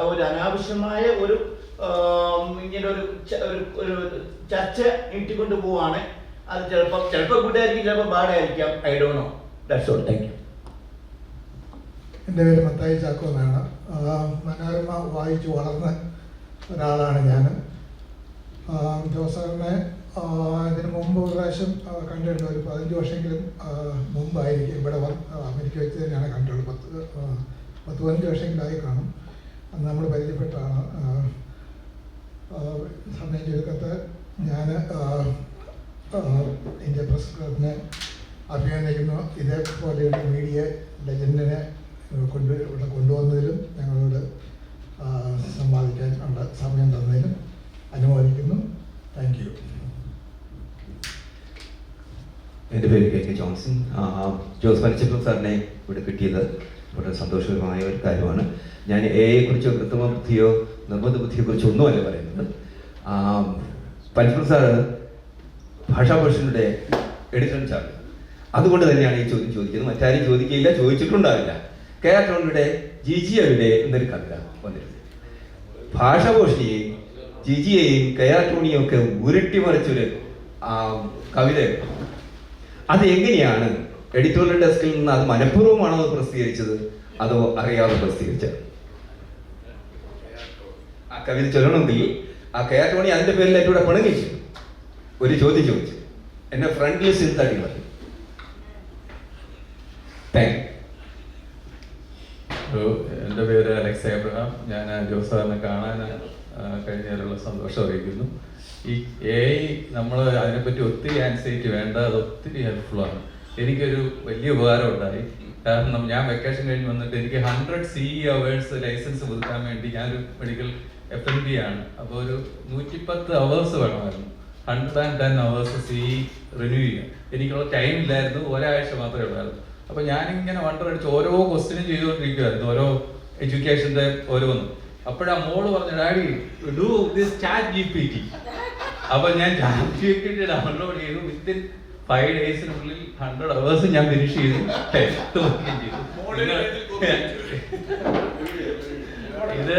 ഒരു അനാവശ്യമായ ഒരു ഇങ്ങനെ ഒരു ചർച്ച നീട്ടിക്കൊണ്ട് പോവാണ്. അത് ചിലപ്പോൾ ഗുഡായിരിക്കും, ചിലപ്പോൾ ബാഡായിരിക്കാം. I don't know. That's all. Thank you. എൻ്റെ പേര് മത്തായി ചാക്കോ എന്നാണ്. മനോരമ വായിച്ചു വളർന്ന ഒരാളാണ് ഞാൻ. ജോസാറിനെ ഇതിന് മുമ്പ് ഒരു പ്രാവശ്യം കണ്ടിട്ടുണ്ട്. ഒരു 15 വർഷമെങ്കിലും മുമ്പായിരിക്കും. ഇവിടെ അമേരിക്ക വെച്ച് തന്നെയാണ് കണ്ടുള്ളത്. 10-15 വർഷമെങ്കിലായി കാണും. അന്ന് നമ്മൾ പരിചയപ്പെട്ടാണ്. സമയം ചുരുക്കത്ത് ഞാൻ ഇന്ത്യ പ്രസ് ക്ലബിനെ അഭിനന്ദിക്കുന്നു. ഇതേപോലെയുള്ള മീഡിയ ലെജൻഡിനെ ഇവിടെ കൊണ്ടുവന്നതിലും ഞങ്ങളോട് സംവാദിക്കാൻ ഉള്ള സമയം തന്നതിലും അനുമോദിക്കുന്നു. Thank you. എൻ്റെ പേര് കെ ജോൺസൺ. ജോസ് പനച്ചപ്പൻ സാറിനെ ഇവിടെ കിട്ടിയത് വളരെ സന്തോഷകരമായ ഒരു കാര്യമാണ്. ഞാൻ എയെക്കുറിച്ചോ കൃത്രിമ ബുദ്ധിയോ നിർബന്ധ ബുദ്ധിയെക്കുറിച്ചോ ഒന്നുമല്ല പറയുന്നത്. പനച്ചപ്പൻ സാറ് ഭാഷാഭൂഷണിയുടെ എഡിറ്റർ ചാർജ്. അതുകൊണ്ട് തന്നെയാണ് ഈ ചോദ്യം ചോദിക്കുന്നത്. മറ്റാരും ചോദിക്കുകയില്ല, ചോദിച്ചിട്ടുണ്ടാവില്ല. കെ.ആർ. ടോണിയുടെ ജിജിയുടെ എന്നൊരു കവിത വന്നിരുന്നു. ഭാഷാഭൂഷണിയെയും ജിജിയെയും കെ.ആർ. ടോണിയും ഒക്കെ ഉരുട്ടിമറിച്ചൊരു കവിത. അത് എങ്ങനെയാണ് എഡിറ്റോറിയൽ ഡെസ്കിൽ നിന്ന് അത് മനഃപൂർവ്വമാണോ പ്രസിദ്ധീകരിച്ചത്, അതോ അറിയാതെ പ്രസിദ്ധീകരിച്ചത്? ആ കവിത ചൊല്ലണമെങ്കിൽ ആ കെ.ആർ. ടോണി അതിന്റെ പേരിൽ എൻ്റെ കൂടെ പിണങ്ങിച്ചു. ഒരു ചോദ്യം ചോദിച്ചു, എന്നെ ഫ്രണ്ട് ലിസ്റ്റ് ഇരുത്താട്ടി പറഞ്ഞു. Thank you. എൻ്റെ പേര് അലക്സ് എബ്രഹാം. ഞാൻ ജോസാറിനെ കാണാൻ കഴിഞ്ഞതിലുള്ള സന്തോഷം അറിയിക്കുന്നു. ഈ നമ്മൾ അതിനെപ്പറ്റി ഒത്തിരി ആൻസൈറ്റി വേണ്ട, അത് ഒത്തിരി ഹെൽപ്ഫുള്ളാണ്. എനിക്കൊരു വലിയ ഉപകാരം ഉണ്ടായി. കാരണം ഞാൻ വെക്കേഷൻ കഴിഞ്ഞ് വന്നിട്ട് എനിക്ക് 100 CE അവേഴ്സ് ലൈസൻസ് പുതുക്കാൻ വേണ്ടി, ഞാനൊരു മെഡിക്കൽ FMD ആണ്. അപ്പോൾ ഒരു 110 അവേഴ്സ് വേണമായിരുന്നു. 110 അവേഴ്സ് CE റിന്യൂ ചെയ്യാൻ എനിക്കുള്ള ടൈം ഇല്ലായിരുന്നു. ഒരാഴ്ച മാത്രമേ ഉള്ളായിരുന്നു. അപ്പോൾ ഞാനിങ്ങനെ വണ്ടറടിച്ച് ഓരോ ക്വസ്റ്റ്യനും ചെയ്തുകൊണ്ടിരിക്കുമായിരുന്നു, ഓരോ എഡ്യൂക്കേഷൻ്റെ ഓരോന്നും. അപ്പോഴാ മോള് പറഞ്ഞു, daddy do this chat GPT. അപ്പോൾ ഞാൻ ചാറ്റ് GPT ഡൗൺലോഡ് ചെയ്തു. വിത്തിൻ 5 ഡേയ്സിനുള്ളിൽ 100 അവേഴ്സ് ഞാൻ ഫിനിഷ് ചെയ്തു. ടെസ്റ്റ് നോക്കുകയും ചെയ്തു. ഇത്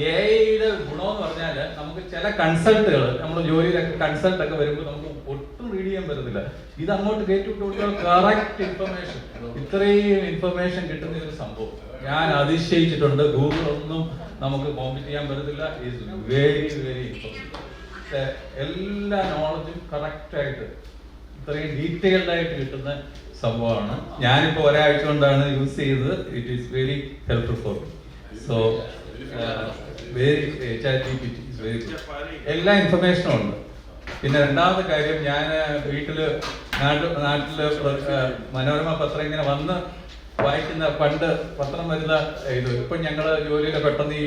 എയുടെ ഗുണമെന്ന് പറഞ്ഞാൽ നമുക്ക് ചില കൺസൾട്ടുകൾ, നമ്മൾ ജോലിയിലൊക്കെ കൺസൾട്ടൊക്കെ വരുമ്പോൾ നമുക്ക് ഒട്ടും റീഡ് ചെയ്യാൻ പറ്റത്തില്ല. ഇത് അങ്ങോട്ട് കയറ്റിവിട്ട് കൊടുത്താൽ കറക്റ്റ് ഇൻഫർമേഷൻ, ഇത്രയും ഇൻഫർമേഷൻ കിട്ടുന്ന ഒരു സംഭവം ഞാൻ അതിശയിച്ചിട്ടുണ്ട്. ഗൂഗിൾ ഒന്നും നമുക്ക് കോമ്പീറ്റ് ചെയ്യാൻ പറ്റത്തില്ല. Is very very informative. എല്ലാ നോളജും കറക്റ്റായിട്ട് ഇത്രയും ഡീറ്റെയിൽഡ് ആയിട്ട് കിട്ടുന്ന സംഭവമാണ്. ഞാനിപ്പോൾ ഒരാഴ്ച കൊണ്ടാണ് യൂസ് ചെയ്തത്. It is very helpful for me. So very chat GPT is very good. എല്ലാ ഇൻഫർമേഷനും ഉണ്ട്. പിന്നെ രണ്ടാമത്തെ കാര്യം, ഞാൻ നാട്ടില് മനോരമ പത്രം ഇങ്ങനെ വന്ന് വായിക്കുന്ന, പണ്ട് പത്രം വരുന്ന ഇത്, ഇപ്പൊ ഞങ്ങള് ജോലിയിലെ പെട്ടെന്ന് ഈ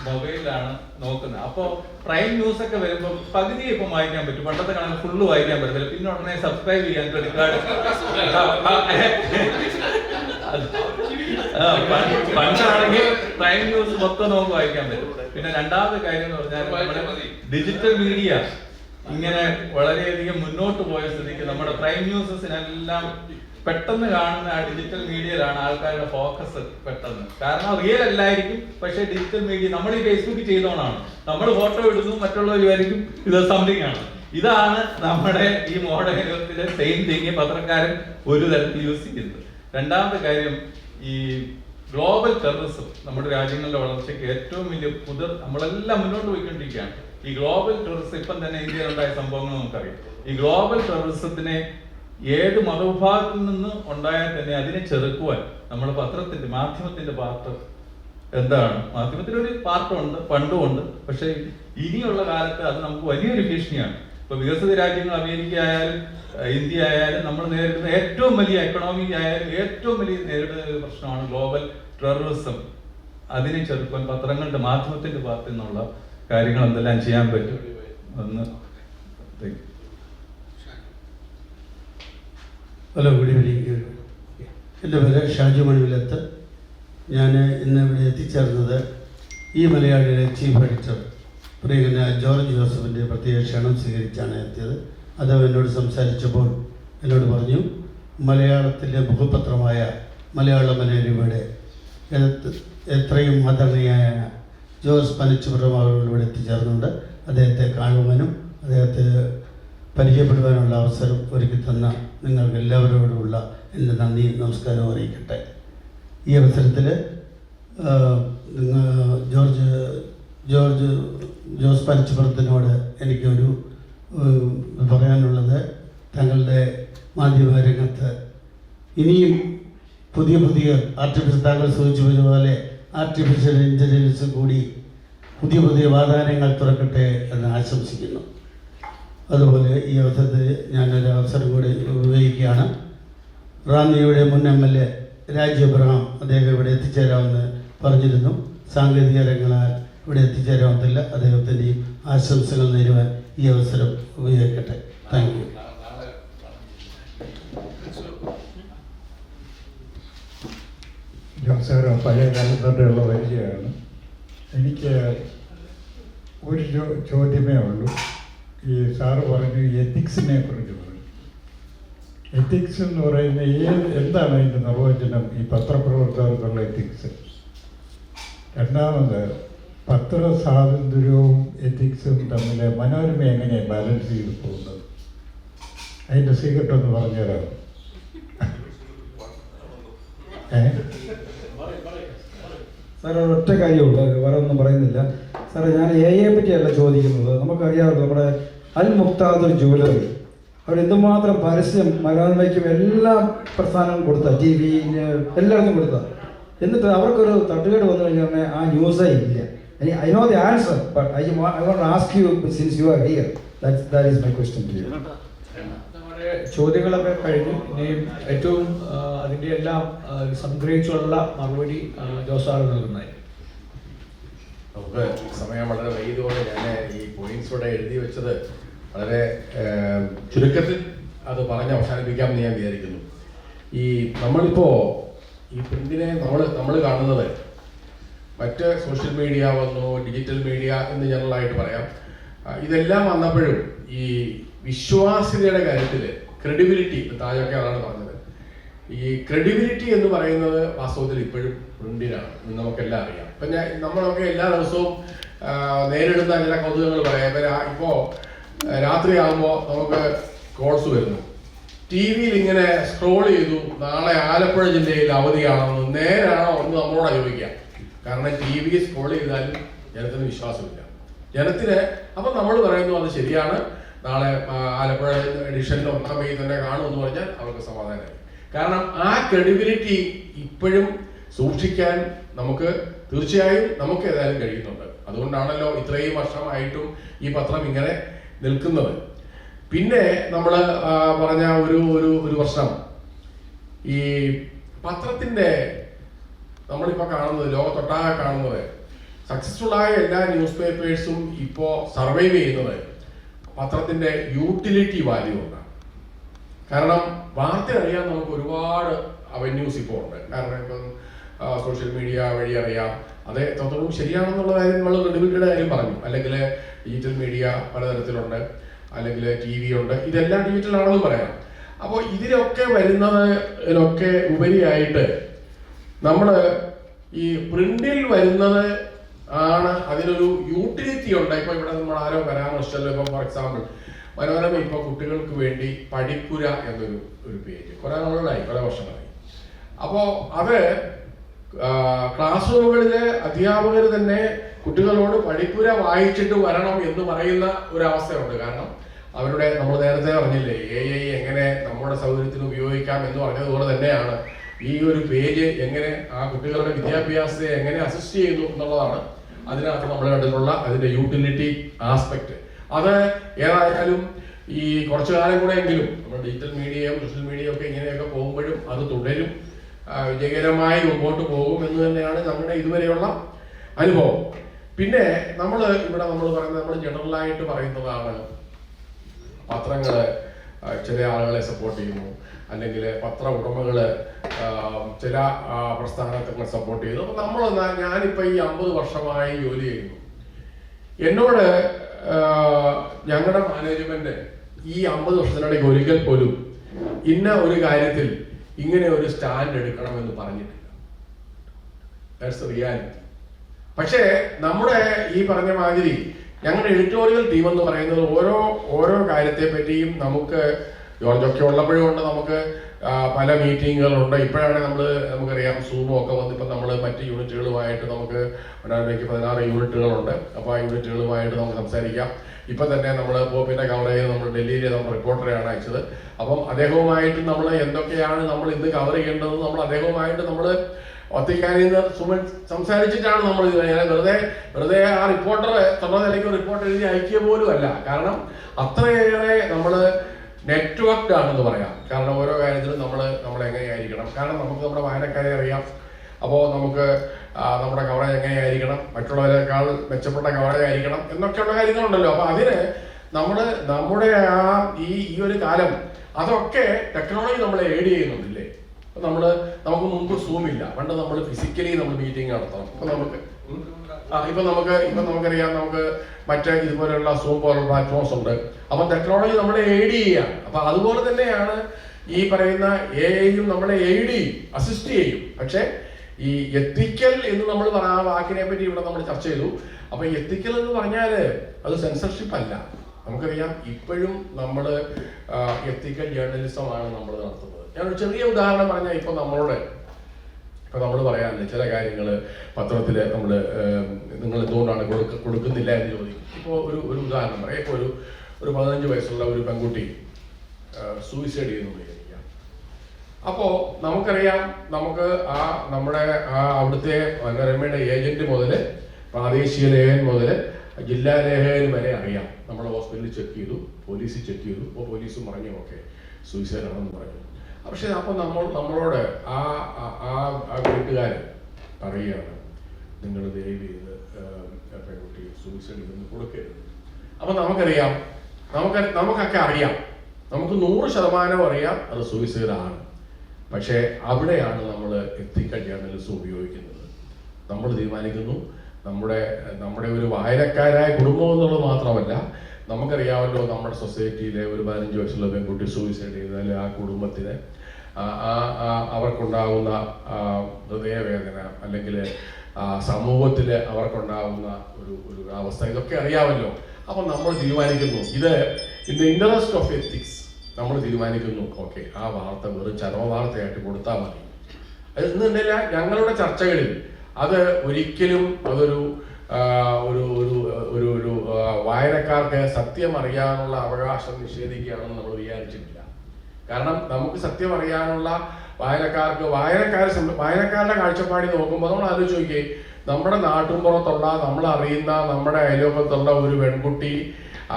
മൊബൈലിലാണ് നോക്കുന്നത്. അപ്പോൾ പ്രൈം ന്യൂസ് ഒക്കെ വരുമ്പോൾ പകുതി ഇപ്പം വായിക്കാൻ പറ്റും. പണ്ടത്തെ കാണാൻ ഫുള്ള് വായിക്കാൻ പറ്റത്തില്ല. പിന്നെ ഉടനെ സബ്സ്ക്രൈബ് ചെയ്യാൻ ക്രെഡിറ്റ് കാർഡ്. പണ്ടാണെങ്കിൽ പ്രൈം ന്യൂസ് മൊത്തം നമുക്ക് വായിക്കാൻ പറ്റും. പിന്നെ രണ്ടാമത്തെ കാര്യം എന്ന് പറഞ്ഞാൽ, നമ്മുടെ ഡിജിറ്റൽ മീഡിയ ഇങ്ങനെ വളരെയധികം മുന്നോട്ട് പോയ സ്ഥിതിക്ക് നമ്മുടെ പ്രൈം ന്യൂസസിനെല്ലാം പെട്ടെന്ന് കാണുന്ന ആ ഡിജിറ്റൽ മീഡിയയിലാണ് ആൾക്കാരുടെ ഫോക്കസ് പെട്ടെന്ന്. കാരണം റിയൽ അല്ലായിരിക്കും, പക്ഷേ ഡിജിറ്റൽ മീഡിയ നമ്മൾ ഈ ഫേസ്ബുക്കിൽ ചെയ്തോണാണ്. നമ്മൾ ഫോട്ടോ ഇടുന്നു, മറ്റുള്ളവർ വിചാരിക്കും ഇത് സംതിങ് ആണ്. ഇതാണ് നമ്മുടെ ഈ മോഡേൺ യുഗത്തിലെ സെയിം തിങ് പത്രക്കാരൻ ഒരു തരത്തിൽ യൂസ് ചെയ്യുന്നത്. രണ്ടാമത്തെ കാര്യം, ഈ ഗ്ലോബൽ ടെററിസം നമ്മുടെ രാജ്യങ്ങളുടെ വളർച്ചയ്ക്ക് ഏറ്റവും വലിയ നമ്മളെല്ലാം മുന്നോട്ട് പോയിക്കൊണ്ടിരിക്കുകയാണ്. ഈ ഗ്ലോബൽ ടെററിസം ഇപ്പം തന്നെ ഇന്ത്യയിലുണ്ടായ സംഭവങ്ങൾ നമുക്കറിയാം. ഈ ഗ്ലോബൽ ടെററിസത്തിനെ ഏത് മതവിഭാഗത്തിൽ നിന്ന് ഉണ്ടായാൽ തന്നെ അതിനെ ചെറുക്കുവാൻ നമ്മൾ മാധ്യമത്തിന്റെ പാർട്ട് എന്താണ്? മാധ്യമത്തിനൊരു പാർട്ടുണ്ട്, പണ്ടുമുണ്ട്. പക്ഷെ ഇനിയുള്ള കാലത്ത് അത് നമുക്ക് വലിയൊരു ഭീഷണിയാണ്. ഇപ്പൊ വികസിത രാജ്യങ്ങൾ, അമേരിക്ക ആയാലും ഇന്ത്യ ആയാലും, നമ്മൾ നേരിടുന്ന ഏറ്റവും വലിയ എക്കണോമിക് ആയാലും ഏറ്റവും വലിയ നേരിടുന്ന ഒരു പ്രശ്നമാണ് ഗ്ലോബൽ ടെററിസം. അതിനെ ചെറുക്കുവാൻ പത്രങ്ങളുടെ, മാധ്യമത്തിന്റെ ഭാഗത്തു നിന്നുള്ള കാര്യങ്ങൾ എന്തെല്ലാം ചെയ്യാൻ പറ്റും എന്ന്. Hello, good evening. എൻ്റെ പേര് ഷാജു മണിവിലത്ത്. ഞാൻ ഇന്ന് ഇവിടെ എത്തിച്ചേർന്നത് ഈ മലയാളിയുടെ ചീഫ് എഡിറ്റർ പ്രിയങ്കരനായ ജോർജ് ജോസഫിൻ്റെ പ്രത്യേക ക്ഷണം സ്വീകരിച്ചാണ് എത്തിയത്. അദ്ദേഹം എന്നോട് സംസാരിച്ചപ്പോൾ എന്നോട് പറഞ്ഞു, മലയാളത്തിലെ മുഖപത്രമായ മലയാള മനോരമയുടെ എത്രയും ആദരണീയായ ജോസ് പനച്ചുപുരം അവരോട് എത്തിച്ചേർന്നുകൊണ്ട് അദ്ദേഹത്തെ കാണുവാനും അദ്ദേഹത്തെ പരിചയപ്പെടുവാനുള്ള അവസരം ഒരുക്കി തന്ന നിങ്ങൾക്ക് എല്ലാവരോടുമുള്ള എൻ്റെ നന്ദി നമസ്കാരം അറിയിക്കട്ടെ. ഈ അവസരത്തിൽ ജോസ് പനച്ചുപുരത്തിനോട് എനിക്കൊരു പറയാനുള്ളത്, തങ്ങളുടെ മാധ്യമരംഗത്ത് ഇനിയും പുതിയ താങ്കൾ സൂചിപ്പിച്ച പോലെ ആർട്ടിഫിഷ്യൽ ഇൻ്റലിജൻസ് കൂടി പുതിയ വാതായനങ്ങൾ തുറക്കട്ടെ എന്ന് ആശംസിക്കുന്നു. അതുപോലെ ഈ അവസരത്തിൽ ഞാനൊരു അവസരം കൂടി ഉപയോഗിക്കുകയാണ്. റാന്നിയുടെ മുൻ MLA രാജു എബ്രഹാം അദ്ദേഹം ഇവിടെ എത്തിച്ചേരാമെന്ന് പറഞ്ഞിരുന്നു. സാങ്കേതിക രംഗങ്ങളാൽ ഇവിടെ എത്തിച്ചേരാമത്തില്ല. അദ്ദേഹത്തിൻ്റെയും ആശംസകൾ നേരുവാൻ ഈ അവസരം ഉപയോഗിക്കട്ടെ. Thank you. ജോസാറ് പഴയ കാലത്തോടെയുള്ള പരിചയമാണ്. എനിക്ക് ഒരു ചോദ്യമേ ഉള്ളൂ. ഈ സാറ് പറഞ്ഞു എത്തിക്സിനെ കുറിച്ച് പറഞ്ഞു. എത്തിക്സ് എന്ന് പറയുന്ന എന്താണ് അതിൻ്റെ നിർവചനം? ഈ പത്രപ്രവർത്തകർക്കുള്ള എത്തിക്സ്. രണ്ടാമത്, പത്ര സ്വാതന്ത്ര്യവും എത്തിക്സും തമ്മിൽ മനോരമ എങ്ങനെയാണ് ബാലൻസ് ചെയ്ത് പോകുന്നത്? അതിൻ്റെ സീക്രട്ട് ഒന്ന് പറഞ്ഞുതരാമോ? സാറേ, ഒറ്റ കാര്യമുള്ളൂ, വേറെ ഒന്നും പറയുന്നില്ല. സാറേ, ഞാൻ എയെ പറ്റിയല്ല ചോദിക്കുന്നത്. നമുക്കറിയാമല്ലോ, നമ്മുടെ അൽ മുക്താദുർ ജുവലറി അവിടെ എന്തുമാത്രം പരസ്യം മനോരമയ്ക്കും എല്ലാ പ്രസ്ഥാനവും കൊടുത്ത, TV എല്ലായിടത്തും കൊടുത്ത, എന്നിട്ട് അവർക്കൊരു തട്ടുകേട് വന്നു കഴിഞ്ഞാൽ ആ ന്യൂസേ ഇല്ല. I know the answer, but I won't ask you since you are here, that is my question to you. നമ്മുടെ ചോദ്യങ്ങളൊക്കെ കഴിഞ്ഞു. ഇനിയും ഏറ്റവും അതിൻ്റെ എല്ലാം സംഗ്രഹിച്ചുള്ള മറുപടി ജോസാറ് നൽകുന്നതായി. നമുക്ക് സമയം വളരെ വൈകിയതുകൊണ്ട് ഞാൻ ഈ പോയിന്റ്സോടെ എഴുതി വെച്ചത് വളരെ ചുരുക്കത്തിൽ അത് പറഞ്ഞ് അവസാനിപ്പിക്കാമെന്ന് ഞാൻ വിചാരിക്കുന്നു. ഈ നമ്മളിപ്പോൾ ഈ പ്രിന്റിനെ നമ്മൾ കാണുന്നത് മറ്റ് സോഷ്യൽ മീഡിയ വന്നു, ഡിജിറ്റൽ മീഡിയ എന്ന് ജനറലായിട്ട് പറയാം. ഇതെല്ലാം വന്നപ്പോഴും ഈ വിശ്വാസ്യതയുടെ കാര്യത്തിൽ ക്രെഡിബിലിറ്റി, താജൊക്കെ അതാണ് പറഞ്ഞത്. ഈ ക്രെഡിബിലിറ്റി എന്ന് പറയുന്നത് വാസ്തവത്തിൽ ഇപ്പോഴും പ്രിന്റിനാണ്. നമുക്കെല്ലാം അറിയാം. ഇപ്പം നമ്മളൊക്കെ എല്ലാ ദിവസവും നേരിടുന്ന ചില കൗതുകങ്ങൾ പറയാം. ഇപ്പോൾ രാത്രിയാകുമ്പോൾ നമുക്ക് കോൾസ് വരുന്നു. TV-യിൽ ഇങ്ങനെ സ്ക്രോൾ ചെയ്തു, നാളെ ആലപ്പുഴ ജില്ലയിൽ അവധിയാണെന്ന് നേരാണോ എന്ന് നമ്മളോട് ചോദിക്കാം. കാരണം TV സ്ക്രോൾ ചെയ്താലും ജനത്തിന് വിശ്വാസമില്ല. ജനത്തിന് അപ്പം നമ്മൾ പറയുന്നു അത് ശരിയാണ്, നാളെ ആലപ്പുഴ എഡിഷനിൽ 1 മെയ് തന്നെ കാണുമെന്ന് പറഞ്ഞാൽ അവർക്ക് സമാധാനമായി. കാരണം ആ ക്രെഡിബിലിറ്റി ഇപ്പോഴും സൂക്ഷിക്കാൻ നമുക്ക് തീർച്ചയായും നമുക്ക് ഏതായാലും കഴിയുന്നുണ്ട്. അതുകൊണ്ടാണല്ലോ ഇത്രയും വർഷമായിട്ടും ഈ പത്രം ഇങ്ങനെ നിൽക്കുന്നത്. പിന്നെ നമ്മൾ പറഞ്ഞ ഒരു പ്രശ്നം, ഈ പത്രത്തിൻ്റെ നമ്മളിപ്പോൾ കാണുന്നത്, ലോകത്തൊട്ടാകെ കാണുന്നത്, സക്സസ്ഫുള്ളായ എല്ലാ ന്യൂസ് പേപ്പേഴ്സും ഇപ്പോൾ സർവൈവ് ചെയ്യുന്നത് പത്രത്തിൻ്റെ യൂട്ടിലിറ്റി വാല്യൂ കൊണ്ടാണ്. കാരണം വാർത്ത അറിയാൻ നമുക്ക് ഒരുപാട് അവന്യൂസ് ഇപ്പോൾ ഉണ്ട്. കാരണം ഇപ്പം സോഷ്യൽ മീഡിയ വഴി അറിയാം. അത് എത്രത്തോളം ശരിയാണെന്നുള്ള കാര്യം നമ്മൾ ക്രെഡിബിലിറ്റിയുടെ കാര്യം പറഞ്ഞു. അല്ലെങ്കിൽ ഡിജിറ്റൽ മീഡിയ പലതരത്തിലുണ്ട്, അല്ലെങ്കിൽ TV ഉണ്ട്. ഇതെല്ലാം ഡിജിറ്റൽ ആണെന്ന് പറയാം. അപ്പോൾ ഇതിലൊക്കെ വരുന്നതിനൊക്കെ ഉപരിയായിട്ട് നമ്മൾ ഈ പ്രിന്റിൽ വരുന്നത് ആണ് അതിനൊരു യൂട്ടിലിറ്റി ഉണ്ട്. ഇപ്പോൾ ഇവിടെ നമ്മൾ ആരോ പരാമർശിച്ചല്ലോ. ഇപ്പം ഫോർ എക്സാമ്പിൾ മനോരമ ഇപ്പോൾ കുട്ടികൾക്ക് വേണ്ടി പഠിപ്പുര എന്നൊരു പേജ് കുറേ നാളുകളായി, കുറേ വർഷങ്ങളായി. അപ്പോൾ അത് ക്ലാസ് റൂമുകളിലെ അധ്യാപകർ തന്നെ കുട്ടികളോട് പഠിപ്പുര വായിച്ചിട്ട് വരണം എന്ന് പറയുന്ന ഒരവസ്ഥയുണ്ട്. കാരണം അവരുടെ, നമ്മൾ നേരത്തെ പറഞ്ഞില്ലേ, AI എങ്ങനെ നമ്മുടെ സൗകര്യത്തിന് ഉപയോഗിക്കാം എന്ന് പറഞ്ഞതുപോലെ തന്നെയാണ് ഈ ഒരു പേജ് എങ്ങനെ ആ കുട്ടികളുടെ വിദ്യാഭ്യാസത്തെ എങ്ങനെ അസിസ്റ്റ് ചെയ്യുന്നു എന്നുള്ളതാണ് അതിനകത്ത് നമ്മൾ കണ്ടിട്ടുള്ള അതിൻ്റെ യൂട്ടിലിറ്റി ആസ്പെക്ട്. അത് ഏതായാലും ഈ കുറച്ചു കാലം കൂടെ എങ്കിലും നമ്മൾ ഡിജിറ്റൽ മീഡിയയും സോഷ്യൽ മീഡിയയും ഒക്കെ ഇങ്ങനെയൊക്കെ പോകുമ്പോഴും അത് തുടരും, വിജയകരമായി മുമ്പോട്ട് പോകും എന്ന് തന്നെയാണ് നമ്മുടെ ഇതുവരെയുള്ള അനുഭവം. പിന്നെ നമ്മൾ പറയുന്നത്, നമ്മൾ ജനറലായിട്ട് പറയുന്നതാണ് പത്രങ്ങൾ ചില ആളുകളെ സപ്പോർട്ട് ചെയ്യുന്നു, അല്ലെങ്കിൽ പത്ര ഉടമകൾ ചില പ്രസ്ഥാനത്തെ സപ്പോർട്ട് ചെയ്യുന്നു. അപ്പോൾ ഞാനിപ്പോൾ ഈ 50 വർഷമായി ജോലി ചെയ്യുന്നു. എന്നോട് ഞങ്ങളുടെ മാനേജ്മെന്റ് ഈ 50 വർഷത്തിനിടയ്ക്ക് ഒരിക്കൽ പോലും ഇന്ന ഒരു കാര്യത്തിൽ ഇങ്ങനെ ഒരു സ്റ്റാൻഡ് എടുക്കണമെന്ന് പറഞ്ഞിട്ടില്ല. That's reality. പക്ഷേ നമ്മുടെ ഈ പറഞ്ഞ മാതിരി ഞങ്ങളുടെ എഡിറ്റോറിയൽ ടീം എന്ന് പറയുന്നത് ഓരോ കാര്യത്തെ പറ്റിയും നമുക്ക് ജോർജൊക്കെ ഉള്ളപ്പോഴും ഉണ്ട്, നമുക്ക് പല മീറ്റിങ്ങുകളുണ്ട്. ഇപ്പോഴാണ് നമുക്കറിയാം സൂമും ഒക്കെ വന്ന് ഇപ്പം നമ്മൾ മറ്റ് യൂണിറ്റുകളുമായിട്ട് നമുക്ക് 16 യൂണിറ്റുകളുണ്ട്. അപ്പോൾ ആ യൂണിറ്റുകളുമായിട്ട് നമുക്ക് സംസാരിക്കാം. ഇപ്പം തന്നെ നമ്മൾ പോപ്പിൻ്റെ കവറേജ് നമ്മൾ ഡൽഹിയിലെ നമ്മൾ റിപ്പോർട്ടറെയാണ് അയച്ചത്. അപ്പം അദ്ദേഹവുമായിട്ട് നമ്മൾ എന്തൊക്കെയാണ് നമ്മൾ ഇന്ന് കവർ ചെയ്യേണ്ടത് നമ്മൾ അദ്ദേഹവുമായിട്ട് നമ്മൾ ഒത്തിക്കാരിൽ സുമൻ സംസാരിച്ചിട്ടാണ് നമ്മൾ വെറുതെ ആ റിപ്പോർട്ടർ തൊള്ളനിലയ്ക്ക് റിപ്പോർട്ട് എഴുതി അയക്കുക പോലും അല്ല. കാരണം അത്രയേറെ നമ്മൾ നെറ്റ്വർക്ക്ഡ് ആണെന്ന് പറയാം. കാരണം ഓരോ കാര്യത്തിലും നമ്മൾ എങ്ങനെയായിരിക്കണം, കാരണം നമുക്ക് നമ്മുടെ വായനക്കാരെ അറിയാം. അപ്പോൾ നമുക്ക് നമ്മുടെ കവറേജ് എങ്ങനെയായിരിക്കണം, മറ്റുള്ളവരെക്കാൾ മെച്ചപ്പെട്ട കവറേജ് ആയിരിക്കണം എന്നൊക്കെയുള്ള കാര്യങ്ങളുണ്ടല്ലോ. അപ്പോൾ അതിന് നമ്മുടെ ഈ ഒരു കാലം അതൊക്കെ ടെക്നോളജി നമ്മളെ എയ്ഡ് ചെയ്യുന്നുണ്ടല്ലേ. നമുക്ക് മുമ്പ് സൂം ഇല്ല, പണ്ട് നമ്മൾ ഫിസിക്കലി നമ്മൾ മീറ്റിംഗ് നടത്തണം. ഇപ്പൊ നമുക്കറിയാം നമുക്ക് മറ്റേ ഇതുപോലെയുള്ള സൂം പോലുള്ള പ്ലാറ്റ്ഫോംസ് ഉണ്ട്. അപ്പൊ ടെക്നോളജി നമ്മളെ എയ്ഡ് ചെയ്യുകയാണ്. അപ്പൊ അതുപോലെ തന്നെയാണ് ഈ പറയുന്ന AI-യും നമ്മളെ എയ്ഡ് ചെയ്യും, അസിസ്റ്റ് ചെയ്യും. പക്ഷെ ഈ എത്തിക്കൽ എന്ന് നമ്മൾ ആ വാക്കിനെ പറ്റി ഇവിടെ നമ്മൾ ചർച്ച ചെയ്തു. അപ്പൊ എത്തിക്കൽ എന്ന് പറഞ്ഞാല് അത് സെൻസർഷിപ്പ് അല്ല. നമുക്കറിയാം ഇപ്പോഴും നമ്മൾ എത്തിക്കൽ ജേർണലിസമാണ് നമ്മൾ നടത്തുന്നത്. ഞാനൊരു ചെറിയ ഉദാഹരണം പറഞ്ഞാൽ ഇപ്പൊ നമ്മൾ പറയാറില്ല ചില കാര്യങ്ങൾ പത്രത്തിൽ നിങ്ങൾ എന്തുകൊണ്ടാണ് കൊടുക്കുന്നില്ല എന്ന് ചോദിക്കും. ഇപ്പോൾ ഒരു ഉദാഹരണം പറയാം. ഇപ്പോൾ ഒരു 15 വയസ്സുള്ള ഒരു പെൺകുട്ടി സൂയിസൈഡ് ചെയ്യുന്നു വിചാരിക്കാം. അപ്പോൾ നമുക്കറിയാം നമുക്ക് നമ്മുടെ അവിടുത്തെ മനോരമയുടെ ഏജന്റ് മുതൽ പ്രാദേശിക ലേഖകൻ മുതൽ ജില്ലാ ലേഖകൻ വരെ അറിയാം. നമ്മൾ ഹോസ്പിറ്റലിൽ ചെക്ക് ചെയ്തു, പോലീസ് ചെക്ക് ചെയ്തു. അപ്പോൾ പോലീസും പറഞ്ഞു ഓക്കെ സൂയിസൈഡ് ആണെന്ന് പറഞ്ഞു. പക്ഷെ അപ്പോൾ നമ്മളോട് ആ വീട്ടുകാർ പറയുകയാണ് നിങ്ങൾ ദയവ് ചെയ്ത് പെൺകുട്ടി സൂയിസൈഡ് ചെയ്തൊന്ന് കൊടുക്കരുത്. അപ്പം നമുക്കറിയാം, നമുക്കൊക്കെ അറിയാം, നമുക്ക് 100% അറിയാം അത് സൂയിസൈഡ് ആണ്. പക്ഷേ അവിടെയാണ് നമ്മൾ എത്തിക്കൽ ജേർണലിസം ഉപയോഗിക്കുന്നത്. നമ്മൾ തീരുമാനിക്കുന്നു നമ്മുടെ ഒരു വായനക്കാരായ കുടുംബം എന്നുള്ളത് മാത്രമല്ല, നമുക്കറിയാമല്ലോ നമ്മുടെ സൊസൈറ്റിയിലെ ഒരു 15 വയസ്സുള്ള പെൺകുട്ടി സൂയിസൈഡ് ചെയ്താൽ ആ കുടുംബത്തിന് അവർക്കുണ്ടാകുന്ന ഹൃദയവേദന അല്ലെങ്കിൽ സമൂഹത്തിൽ അവർക്കുണ്ടാകുന്ന ഒരു അവസ്ഥ ഇതൊക്കെ അറിയാമല്ലോ. അപ്പം നമ്മൾ തീരുമാനിക്കുന്നു ഇത് in the interest of ethics നമ്മൾ തീരുമാനിക്കുന്നു ഓക്കെ ആ വാർത്ത വെറും ചരമ വാർത്തയായിട്ട് കൊടുത്താൽ മതി. അത് ഇന്നില്ല ഞങ്ങളുടെ ചർച്ചകളിൽ അത് ഒരിക്കലും അതൊരു ഒരു വായനക്കാർക്ക് സത്യം അറിയാനുള്ള അവകാശം നിഷേധിക്കുകയാണെന്ന് നമ്മൾ വിചാരിച്ചിട്ടില്ല. കാരണം നമുക്ക് സത്യം അറിയാനുള്ള വായനക്കാരുടെ കാഴ്ചപ്പാടി നോക്കുമ്പോൾ നമ്മൾ ആലോചിച്ച് നോക്കിയേ, നമ്മുടെ നാട്ടിൻപുറത്തുള്ള നമ്മൾ അറിയുന്ന നമ്മുടെ അയലോകത്തുള്ള ഒരു പെൺകുട്ടി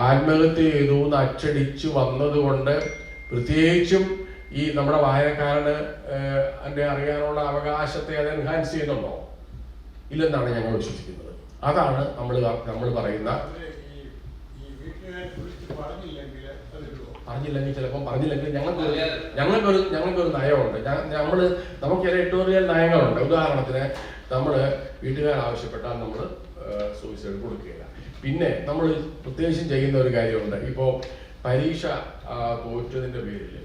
ആത്മഹത്യ ചെയ്തു എന്ന് അച്ചടിച്ച് വന്നതുകൊണ്ട് പ്രത്യേകിച്ചും ഈ നമ്മുടെ വായനക്കാരന് അറിയാനുള്ള അവകാശത്തെ അത് എൻഹാൻസ് ചെയ്യുന്നുണ്ടോ? ഇല്ലെന്നാണ് ഞങ്ങൾ വിശ്വസിക്കുന്നത്. അതാണ് നമ്മൾ പറയുന്ന പറഞ്ഞില്ലെങ്കിൽ ചിലപ്പം പറഞ്ഞില്ലെങ്കിൽ ഞങ്ങൾക്കൊരു നയമുണ്ട്. നമുക്ക് ചില എഡിറ്റോറിയൽ നയങ്ങളുണ്ട്. ഉദാഹരണത്തിന് നമ്മൾ വീട്ടുകാർ ആവശ്യപ്പെട്ടാൽ നമ്മൾ സൂയിസൈഡ് കൊടുക്കുകയില്ല. പിന്നെ നമ്മൾ പ്രത്യേകിച്ചും ചെയ്യുന്ന ഒരു കാര്യമുണ്ട്. ഇപ്പോൾ പരീക്ഷ തോറ്റതിൻ്റെ പേരിൽ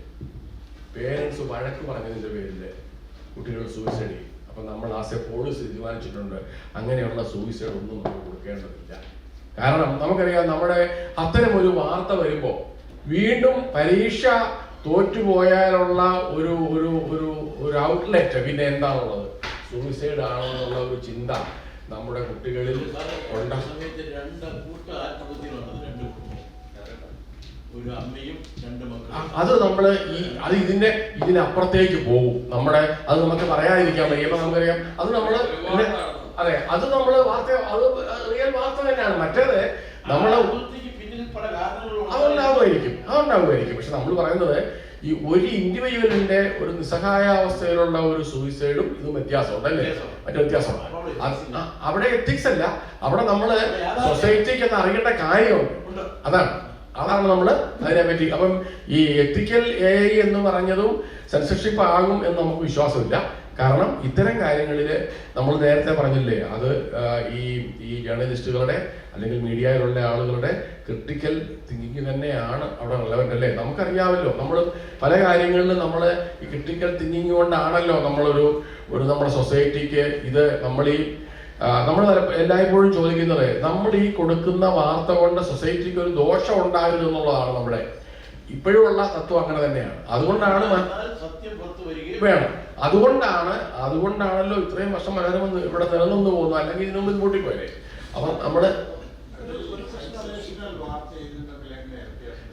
പേരൻസ് വഴക്ക് പറഞ്ഞതിൻ്റെ പേരിൽ കുട്ടികൾ സൂയിസൈഡ് ചെയ്യും. അപ്പം നമ്മൾ ആസ് എ പോളിസി തീരുമാനിച്ചിട്ടുണ്ട് അങ്ങനെയുള്ള സൂയിസൈഡ് ഒന്നും നമ്മൾ കൊടുക്കേണ്ടതില്ല. കാരണം നമുക്കറിയാം നമ്മുടെ അത്തരം ഒരു വാർത്ത വരുമ്പോൾ വീണ്ടും പരീക്ഷ തോറ്റുപോയാലുള്ള ഒരു ഔട്ട്ലെറ്റ് പിന്നെ എന്താണുള്ളത്? സൂയിസൈഡ് ആണെന്നുള്ള ഒരു ചിന്ത നമ്മുടെ കുട്ടികളിൽ അത് നമ്മൾ അത് ഇതിനപ്പുറത്തേക്ക് പോകും. അത് നമുക്ക് പറയാതിരിക്കാൻ വയ്യ. അപ്പൊ നമുക്കറിയാം അത് അത് റിയൽ വാർത്ത തന്നെയാണ്. മറ്റേത് അതുണ്ടാവുമായിരിക്കും. പക്ഷെ നമ്മൾ പറയുന്നത് ഈ ഒരു ഇൻഡിവിജ്വലിന്റെ ഒരു നിസ്സഹായാവസ്ഥയിലുള്ള ഒരു സൂയിസൈഡും ഇതും വ്യത്യാസമുണ്ട് അല്ലേ? മറ്റു വ്യത്യാസമാണ്. അവിടെ എത്തിക്സ് അല്ല, അവിടെ നമ്മള് സൊസൈറ്റിക്ക് അത് അറിയേണ്ട കാര്യമുണ്ട്. അതാണ് നമ്മൾ അതിനെപ്പറ്റി. അപ്പം ഈ എത്തിക്കൽ AI എന്ന് പറഞ്ഞതും സെൻസർഷിപ്പ് ആകും എന്ന് നമുക്ക് വിശ്വാസമില്ല. കാരണം ഇത്തരം കാര്യങ്ങളിൽ നമ്മൾ നേരത്തെ പറഞ്ഞില്ലേ, അത് ഈ ജേർണലിസ്റ്റുകളുടെ അല്ലെങ്കിൽ മീഡിയയിലുള്ള ആളുകളുടെ ക്രിട്ടിക്കൽ തിങ്കിങ് തന്നെയാണ് അവിടെ റെലവൻ്റ് അല്ലേ. നമുക്കറിയാമല്ലോ, നമ്മൾ പല കാര്യങ്ങളിലും നമ്മൾ ഈ ക്രിട്ടിക്കൽ തിങ്കിങ് കൊണ്ടാണല്ലോ നമ്മളൊരു നമ്മുടെ സൊസൈറ്റിക്ക് ഇത് നമ്മൾ എല്ലായ്പ്പോഴും ചോദിക്കുന്നത്, നമ്മൾ ഈ കൊടുക്കുന്ന വാർത്ത കൊണ്ട് സൊസൈറ്റിക്ക് ഒരു ദോഷം ഉണ്ടാകരുത് എന്നുള്ളതാണ് നമ്മുടെ ഇപ്പോഴുള്ള തത്വം. അങ്ങനെ തന്നെയാണ്. അതുകൊണ്ടാണ് സത്യം പുറത്തു വരികയും വേണം. അതുകൊണ്ടാണല്ലോ ഇത്രയും വർഷം മനോരമ ഇവിടെ നിലനിന്ന് പോകുന്നത്, അല്ലെങ്കിൽ ഇതിനു മുമ്പ് കൂട്ടിപ്പോയേ. അപ്പം നമ്മള്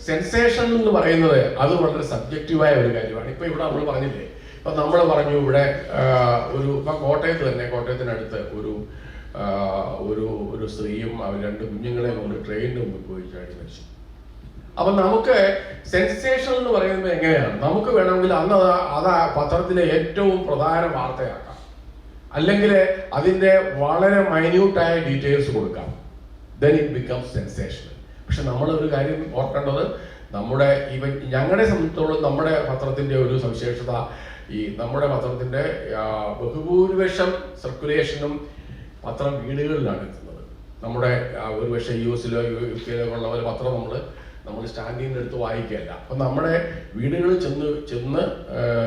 സെൻസേഷൻ എന്ന് പറയുന്നത് അത് വളരെ സബ്ജക്റ്റീവായ ഒരു കാര്യമാണ്. ഇപ്പൊ ഇവിടെ നമ്മൾ പറഞ്ഞില്ലേ, ഇപ്പൊ നമ്മൾ പറഞ്ഞു ഇവിടെ ഇപ്പൊ കോട്ടയത്തിനടുത്ത് ഒരു സ്ത്രീയും അവർ 2 കുഞ്ഞുങ്ങളെ കൊണ്ട് ട്രെയിനിന് മുമ്പിൽ പോയി ചാടി മരിച്ചു. അപ്പൊ നമുക്ക് സെൻസേഷൻ എന്ന് പറയുന്നത് എങ്ങനെയാണ്? നമുക്ക് വേണമെങ്കിൽ അന്ന് അത് പത്രത്തിലെ ഏറ്റവും പ്രധാന വാർത്തയാക്കാം, അല്ലെങ്കിൽ അതിന്റെ വളരെ മൈന്യൂട്ടായ ഡീറ്റെയിൽസ് കൊടുക്കാം. then it becomes sensational. പക്ഷെ നമ്മൾ ഒരു കാര്യം ഓർക്കേണ്ടത്, ഞങ്ങളെ സംബന്ധിച്ചോളം നമ്മുടെ പത്രത്തിന്റെ ഒരു സവിശേഷത, നമ്മുടെ പത്രത്തിന്റെ ബഹുഭൂരിപക്ഷം സർക്കുലേഷനും പത്രം വീടുകളിലാണ് എത്തുന്നത്. നമ്മുടെ ഒരുപക്ഷെ US UK ഉള്ള പത്രം നമ്മൾ സ്റ്റാൻഡിങ്ങിന് എടുത്ത് വായിക്കുകയല്ല. അപ്പം നമ്മുടെ വീടുകളിൽ ചെന്ന്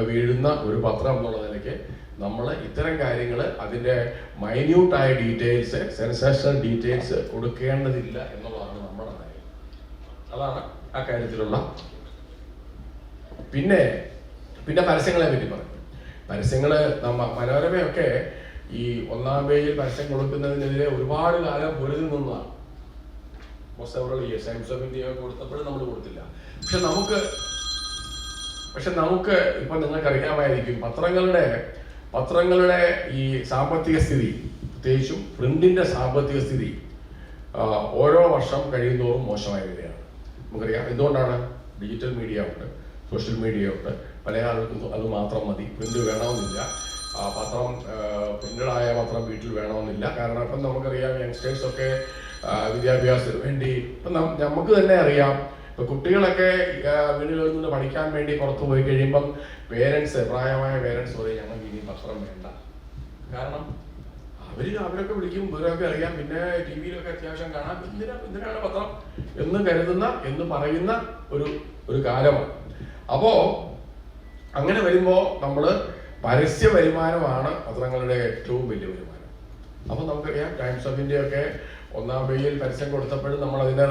വീഴുന്ന ഒരു പത്രം എന്നുള്ള നിലയ്ക്ക് നമ്മൾ ഇത്തരം കാര്യങ്ങൾ അതിൻ്റെ മൈന്യൂട്ടായ ഡീറ്റെയിൽസ്, സെൻസേഷണൽ ഡീറ്റെയിൽസ് കൊടുക്കേണ്ടതില്ല എന്നുള്ളതാണ് നമ്മുടെ നയം. അതാണ് ആ കാര്യത്തിലുള്ള. പിന്നെ പരസ്യങ്ങളെ പറ്റി പറഞ്ഞു. പരസ്യങ്ങൾ മനോരമയൊക്കെ ഈ 1-ാം പേജിൽ പരസ്യം കൊടുക്കുന്നതിനെതിരെ ഒരുപാട് കാലം പൊരുതി നിന്നതാണ്. Several years Times of India കൊടുത്തപ്പോഴും നമ്മൾ കൊടുത്തില്ല. പക്ഷെ നമുക്ക് ഇപ്പൊ നിങ്ങൾക്ക് അറിയാമായിരിക്കും, പത്രങ്ങളുടെ ഈ സാമ്പത്തിക സ്ഥിതി, പ്രത്യേകിച്ചും പ്രിന്റിന്റെ സാമ്പത്തിക സ്ഥിതി ഓരോ വർഷം കഴിയുന്നതോറും മോശമായി വരികയാണ്. നമുക്കറിയാം എന്തുകൊണ്ടാണ്. ഡിജിറ്റൽ മീഡിയ ഉണ്ട്, സോഷ്യൽ മീഡിയ ഉണ്ട്. പല ആൾക്കും അത് മാത്രം മതി, പ്രിന്റ് വേണമെന്നില്ല. പ്രിന്റഡായ പത്രം വീട്ടിൽ വേണമെന്നില്ല. കാരണം ഇപ്പം നമുക്കറിയാം യങ്സ്റ്റേഴ്സൊക്കെ വിദ്യാഭ്യാസത്തിന് വേണ്ടി ഇപ്പം നമുക്ക് തന്നെ അറിയാം, ഇപ്പൊ കുട്ടികളൊക്കെ വീടുകളിൽ നിന്ന് പഠിക്കാൻ വേണ്ടി പുറത്തു പോയി കഴിയുമ്പം പ്രായമായ പേരൻസ് പറയും ഞങ്ങൾക്ക് ഇനി പത്രം വേണ്ട. കാരണം അവരൊക്കെ വിളിക്കും, ഇവരൊക്കെ അറിയാം, പിന്നെ TV-യിലൊക്കെ അത്യാവശ്യം കാണാം, എന്തിനാണ് പത്രം എന്ന് പറയുന്ന ഒരു കാലമാണ്. അപ്പോ അങ്ങനെ വരുമ്പോ നമ്മള് പരസ്യ വരുമാനമാണ് പത്രങ്ങളുടെ ഏറ്റവും വലിയ വരുമാനം. അപ്പൊ നമുക്കറിയാം ടൈംസ് ഓഫ് ഇന്ത്യ ഒക്കെ 1-ാം പേജിൽ പരസ്യം കൊടുത്തപ്പോഴും നമ്മൾ അതിനെ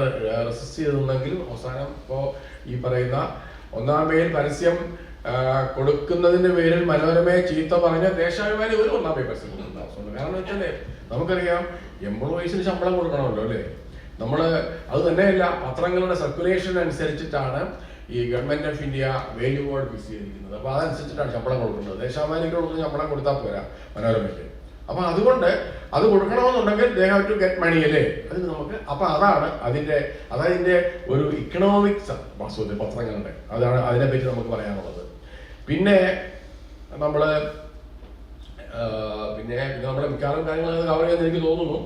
റെസിസ്റ്റ് ചെയ്തിരുന്നെങ്കിലും അവസാനം ഇപ്പോൾ ഈ പറയുന്ന 1-ാം പേജിൽ പരസ്യം കൊടുക്കുന്നതിന്റെ പേരിൽ മനോരമയെ ചീത്ത പറഞ്ഞ ദേശാഭിമാനി ഒരു 1-ാം പേജ് പരസ്യം കൊടുക്കുന്ന ആവശ്യമുണ്ട്. കാരണം വെച്ചാലേ നമുക്കറിയാം എംപ്ലോയീസിന് ശമ്പളം കൊടുക്കണമല്ലോ അല്ലേ. അത് തന്നെയല്ല, പത്രങ്ങളുടെ സർക്കുലേഷൻ അനുസരിച്ചിട്ടാണ് ഈ government of India value board fix ചെയ്തിരിക്കുന്നത്. അപ്പൊ അതനുസരിച്ചിട്ടാണ് ശമ്പളം കൊടുക്കുന്നത്. ദേശാഭിമാനികളൊന്നും ശമ്പളം കൊടുത്താൽ പോരാ മനോരമയ്ക്ക്. അപ്പൊ അതുകൊണ്ട് അത് കൊടുക്കണമെന്നുണ്ടെങ്കിൽ they have to get money അല്ലേ. അതിന് നമുക്ക് അപ്പൊ അതാണ് അതിന്റെ ഒരു ഇക്കണോമിക്സ് വാസ്തുവിന്റെ പത്രങ്ങളുടെ. അതാണ് അതിനെപ്പറ്റി നമുക്ക് പറയാനുള്ളത്. പിന്നെ നമ്മള് നമ്മുടെ മിക്കവാറും കാര്യങ്ങൾ കവർ ചെയ്യുമെന്ന് എനിക്ക് തോന്നുന്നു.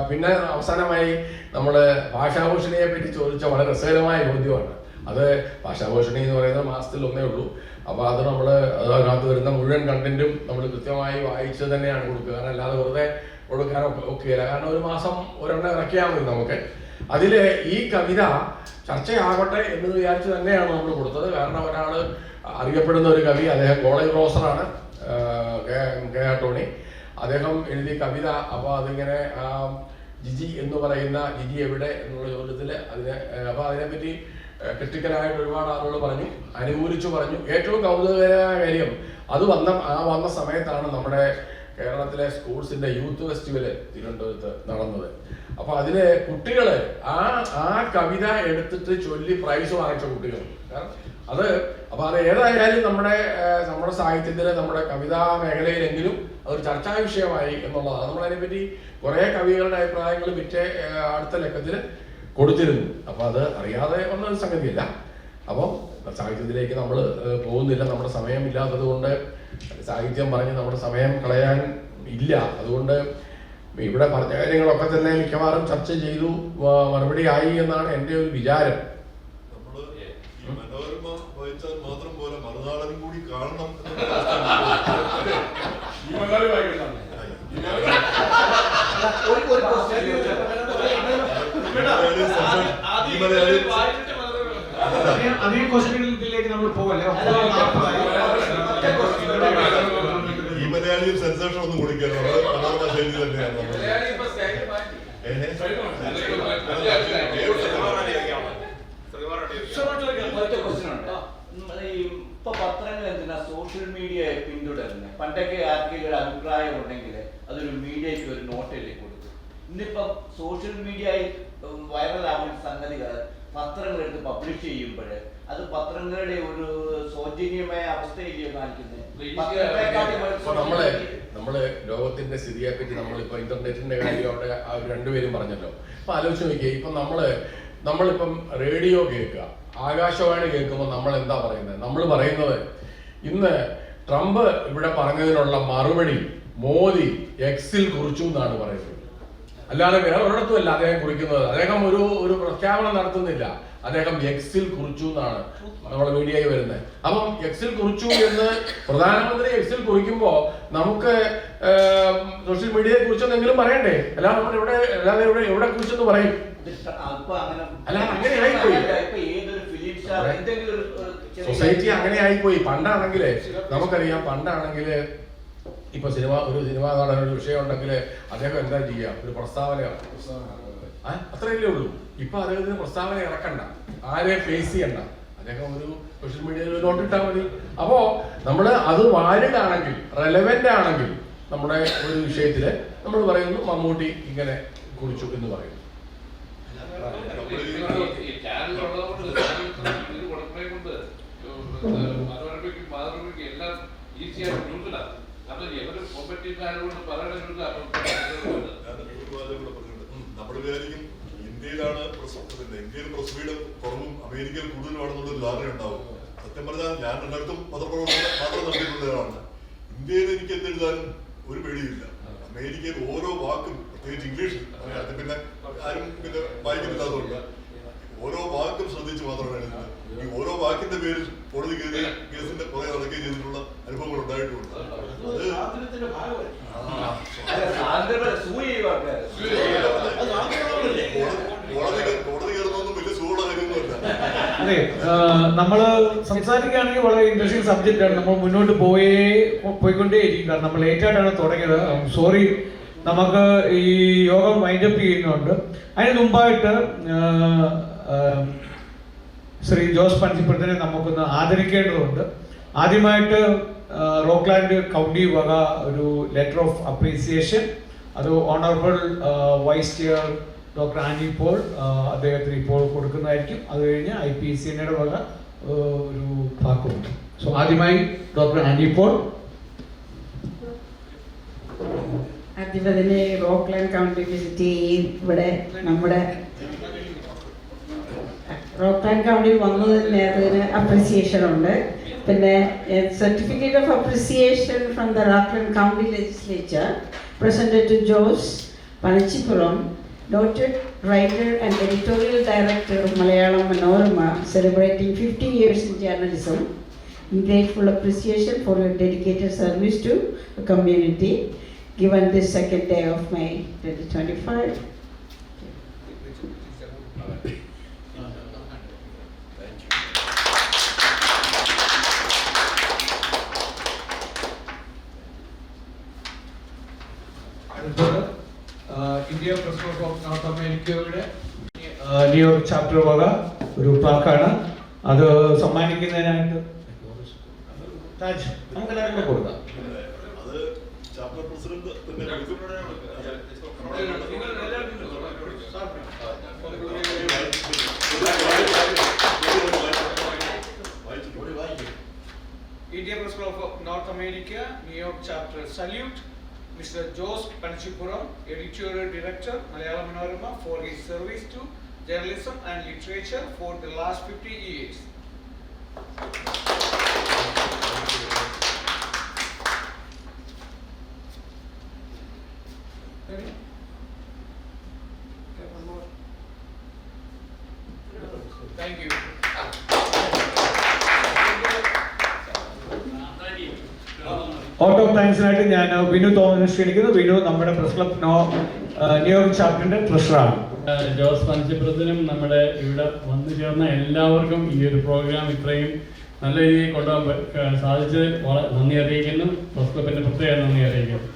പിന്നെ അവസാനമായി നമ്മള് ഭാഷാഭൂഷണിയെ പറ്റി ചോദിച്ച വളരെ രസകരമായ ചോദ്യമാണ്. അത് ഭാഷാഭൂഷണി എന്ന് പറയുന്നത് മാസത്തിൽ 1 ഉള്ളൂ. അപ്പൊ അത് അതിനകത്ത് വരുന്ന മുഴുവൻ കണ്ടന്റും നമ്മൾ കൃത്യമായി വായിച്ച് തന്നെയാണ് കൊടുക്കുക. കാരണം അല്ലാതെ വെറുതെ കൊടുക്കാനൊക്കെ ഒക്കെയില്ല. കാരണം ഒരു മാസം ഒരെണ്ണം ഇറക്കിയാൽ മതി നമുക്ക്. അതില് ഈ കവിത ചർച്ചയാകട്ടെ എന്ന് വിചാരിച്ച് തന്നെയാണ് നമ്മൾ കൊടുത്തത്. കാരണം ഒരാള് അറിയപ്പെടുന്ന ഒരു കവി, അദ്ദേഹം കോളേജ് പ്രൊഫസറാണ്, കെ.ആർ. ടോണി. അദ്ദേഹം എഴുതിയ കവിത. അപ്പൊ അതിങ്ങനെ ജിജി എന്ന് പറയുന്ന ജിജി എവിടെ എന്നുള്ള ചോദ്യത്തില് അപ്പൊ അതിനെപ്പറ്റി ക്രിട്ടിക്കലായിട്ട് ഒരുപാട് ആളുകൾ പറഞ്ഞു, അനുകൂലിച്ചു പറഞ്ഞു. ഏറ്റവും കൗതുകകരമായ കാര്യം അത് വന്ന സമയത്താണ് നമ്മുടെ കേരളത്തിലെ സ്കൂൾസിന്റെ യൂത്ത് ഫെസ്റ്റിവല് തിരുവനന്തപുരത്ത് നടന്നത്. അപ്പൊ അതില് കുട്ടികള് ആ കവിത എടുത്തിട്ട് ചൊല്ലി പ്രൈസ് വാങ്ങിച്ച കുട്ടികൾ. അത് ഏതായാലും നമ്മുടെ സാഹിത്യത്തില് നമ്മുടെ കവിതാ മേഖലയിലെങ്കിലും അതൊരു ചർച്ചാ വിഷയമായി എന്നുള്ളതാണ്. നമ്മളതിനെപ്പറ്റി കുറെ കവികളുടെ അഭിപ്രായങ്ങൾ അടുത്ത ലക്കത്തിൽ കൊടുത്തിരുന്നു. അപ്പൊ അത് അറിയാതെ വന്ന ഒരു സംഗതിയല്ല. അപ്പം സാഹിത്യത്തിലേക്ക് നമ്മൾ പോകുന്നില്ല. നമ്മുടെ സമയം ഇല്ലാത്തത് കൊണ്ട് സാഹിത്യം പറഞ്ഞ് നമ്മുടെ സമയം കളയാൻ ഇല്ല. അതുകൊണ്ട് ഇവിടെ പറഞ്ഞ കാര്യങ്ങളൊക്കെ തന്നെ മിക്കവാറും ചർച്ച ചെയ്തു മറുപടി ആയി എന്നാണ് എൻ്റെ ഒരു വിചാരം. ഈ മനോരമ വായിച്ചാൽ മാത്രം പോലെ മറുനാടനും കൂടി കാണണം ഈ മലയാളി വായിക്കുന്നതാണ്. അതേ ക്വസ്റ്റ്യനിലേക്ക് നമ്മൾ പോകല്ലേ. ഈ മലയാളിയും സെൻസേഷൻ ഒന്നും കൊടുക്കാൻ മനോരമ ശൈലി തന്നെയാണ് ഇപ്പൊ പത്രങ്ങൾ എന്തിനാ സോഷ്യൽ മീഡിയയെ പിന്തുടരുന്നത്? പണ്ടൊക്കെ ആർക്കെങ്കിലും ഒരു അഭിപ്രായം ഉണ്ടെങ്കിൽ അതൊരു മീഡിയയ്ക്ക് ഒരു നോട്ടിലേക്ക് കൊടുക്കും. ഇന്നിപ്പം സോഷ്യൽ മീഡിയയിൽ വൈറലാവുന്ന സംഗതികൾ പത്രങ്ങൾ എടുത്ത് പബ്ലിഷ് ചെയ്യുമ്പോൾ അത് പത്രങ്ങളുടെ ഒരു സൗജന്യമായ അവസ്ഥയിലേക്ക് കാണിക്കുന്നത്. നമ്മള് ലോകത്തിന്റെ സ്ഥിതിയെ പറ്റി നമ്മളിപ്പോ ഇന്റർനെറ്റിന്റെ കാര്യമോടെ രണ്ടുപേരും പറഞ്ഞല്ലോ. അപ്പൊ ആലോചിച്ച് നോക്കിയേ, ഇപ്പൊ നമ്മളിപ്പം റേഡിയോ കേൾക്കുക, ആകാശവാണി കേൾക്കുമ്പോൾ നമ്മൾ എന്താ പറയുന്നത്? നമ്മൾ പറയുന്നത് ഇന്ന് ട്രംപ് ഇവിടെ പറഞ്ഞതിനുള്ള മറുപടി മോദി എക്സിൽ കുറിച്ചു എന്നാണ് പറയുന്നത്. അല്ലാതെ വേറെ ഒരിടത്തുമല്ല അദ്ദേഹം കുറിക്കുന്നത്. അദ്ദേഹം ഒരു പ്രഖ്യാപനം നടത്തുന്നില്ല, അദ്ദേഹം എക്സിൽ കുറിച്ചു എന്നാണ് നമ്മുടെ മീഡിയയിൽ വരുന്നത്. അപ്പം എക്സിൽ കുറിച്ചു എന്ന് പ്രധാനമന്ത്രി എക്സിൽ കുറിക്കുമ്പോൾ നമുക്ക് സോഷ്യൽ മീഡിയയെ കുറിച്ചെന്നെങ്കിലും പറയണ്ടേ? അല്ലാതെ നമ്മൾ എവിടെ കുറിച്ചെന്ന് പറയും? അല്ല, അങ്ങനെ ആയിപ്പോയി സൊസൈറ്റി, അങ്ങനെ ആയിപ്പോയി. പണ്ടാണെങ്കില് നമുക്കറിയാം, പണ്ടാണെങ്കില് ഇപ്പൊ ഒരു സിനിമാ നടൻ ഒരു വിഷയം ഉണ്ടെങ്കിൽ അദ്ദേഹം എന്താ ചെയ്യുക? ഒരു പ്രസ്താവന, അത്രയല്ലേ ഉള്ളൂ. ഇപ്പൊ അദ്ദേഹത്തിന് പ്രസ്താവന ഇറക്കണ്ട, ആരെ ഫേസ് ചെയ്യണ്ട, അദ്ദേഹം ഒരു സോഷ്യൽ മീഡിയയിൽ നോട്ടിട്ടാൽ മതി. അപ്പോ നമ്മള് അത് വാലിഡ് ആണെങ്കിൽ, റെലവെന്റ് ആണെങ്കിൽ നമ്മുടെ ഒരു വിഷയത്തില് നമ്മൾ പറയുന്നു മമ്മൂട്ടി ഇങ്ങനെ കുറിച്ചു എന്ന് പറയുന്നു. നമ്മൾ വിചാരിക്കും ഇന്ത്യയിലാണ് ഇന്ത്യയിൽ പ്രസ് ഫീഡ് കുറവും അമേരിക്കയിൽ കൂടുതലുമാണെന്നുള്ളൊരു ധാരണ ഉണ്ടാവും. സത്യം പറഞ്ഞാൽ ഞാൻ രണ്ടിടത്തും പത്രപ്രവർത്തനം മാത്രം നടത്തിയിട്ടുള്ളതാണ്. ഇന്ത്യയിൽ എനിക്ക് എന്തെഴുതാനും ഒരു പേടിയില്ല. അമേരിക്കയിൽ ഓരോ വാക്കും, പ്രത്യേകിച്ച് ഇംഗ്ലീഷിൽ, അത് പിന്നെ ആരും പിന്നെ വായിക്കുന്നില്ലാത്തതുകൊണ്ട് ഓരോ വാക്കും ശ്രദ്ധിച്ച് മാത്രമാണ് എഴുതുന്നത്. ഈ ഓരോ വാക്കിന്റെ പേരിൽ കോടതി കയറിയ കേസിന്റെ കുറെ നടക്കുകയും ചെയ്തിട്ടുള്ള അനുഭവങ്ങൾ ഉണ്ടായിട്ടുണ്ട്. കോടതി കയറുന്നൊന്നും വലിയ സുഖമുള്ള കാര്യമൊന്നുമല്ല. അതെ, നമ്മള് സംസാരിക്കുകയാണെങ്കിൽ വളരെ ഇൻട്രസ്റ്റിംഗ് സബ്ജക്റ്റ് ആണ്. നമ്മൾ മുന്നോട്ട് പോയിക്കൊണ്ടേയിരിക്കും. കാരണം നമ്മൾ ലേറ്റായിട്ടാണ് തുടങ്ങിയത്. സോറി, നമുക്ക് ഈ യോഗം വൈൻഡപ്പ് ചെയ്യുന്നുണ്ട്. അതിന് മുമ്പായിട്ട് ശ്രീ ജോസ് പനച്ചിപ്പുറത്തിനെ നമുക്കൊന്ന് ആദരിക്കേണ്ടതുണ്ട്. ആദ്യമായിട്ട് റോക്ക്ലാൻഡ് കൗണ്ടി വക ഒരു ലെറ്റർ ഓഫ് അപ്രീസിയേഷൻ, അത് honourable vice chair doctor Annie Paul അദ്ദേഹത്തിന് ഇപ്പോൾ കൊടുക്കുന്നതായിരിക്കും. അത് കഴിഞ്ഞ് IPCNയുടെ വക ഒരു ഭാഗമുണ്ട്. സോ ആദ്യമായി ഡോക്ടർ ആനി പോൾ. ആദ്യമതിനെ റോക്ക്ലാൻഡ് കൗണ്ടി വിസിറ്റ് ചെയ്യും. ഇവിടെ നമ്മുടെ റോക്ക്ലാൻഡ് കൗണ്ടിയിൽ വന്നതിന് അതിന് അപ്രിസിയേഷൻ ഉണ്ട്. പിന്നെ certificate of appreciation from the Rockland county legislature presented to Jose Panichippuram, noted writer and editorial director of Malayalam Manorama, celebrating 50 years in journalism. In grateful appreciation for your dedicated service to the community, given this second day of May 2025. India press club of north അമേരിക്കയുടെ New York chapter വക ഒരു പ്ലാക്കാണ്. അത് സമ്മാനിക്കുന്നതിനായിട്ട് താജ് നമുക്ക് എല്ലാവർക്കും കൊടുക്കാം. അത് chapter president India Press Club of North America, New York chapter salute Mr. Jose Panichippuram, editorial director, Malayalam Manorama, for his service to journalism and literature for the last 50 years. Thank you. Vote of താങ്ക്സിനായിട്ട് ഞാൻ വിനു തോമസിനെ ക്ഷണിക്കുന്നു. വിനു നമ്മുടെ press club New York ചാപ്റ്ററിന്റെ ട്രഷറാണ്. ജോസ് പനച്ചിപ്പുറത്തിനും നമ്മുടെ ഇവിടെ വന്നു ചേർന്ന എല്ലാവർക്കും ഈ ഒരു പ്രോഗ്രാം ഇത്രയും നല്ല രീതിയിൽ കൊണ്ടുപോകാൻ സാധിച്ചതിൽ വളരെ നന്ദി അറിയിക്കുന്നു. പ്രസ് ക്ലബിന്റെ പ്രത്യേക നന്ദി അറിയിക്കുന്നു.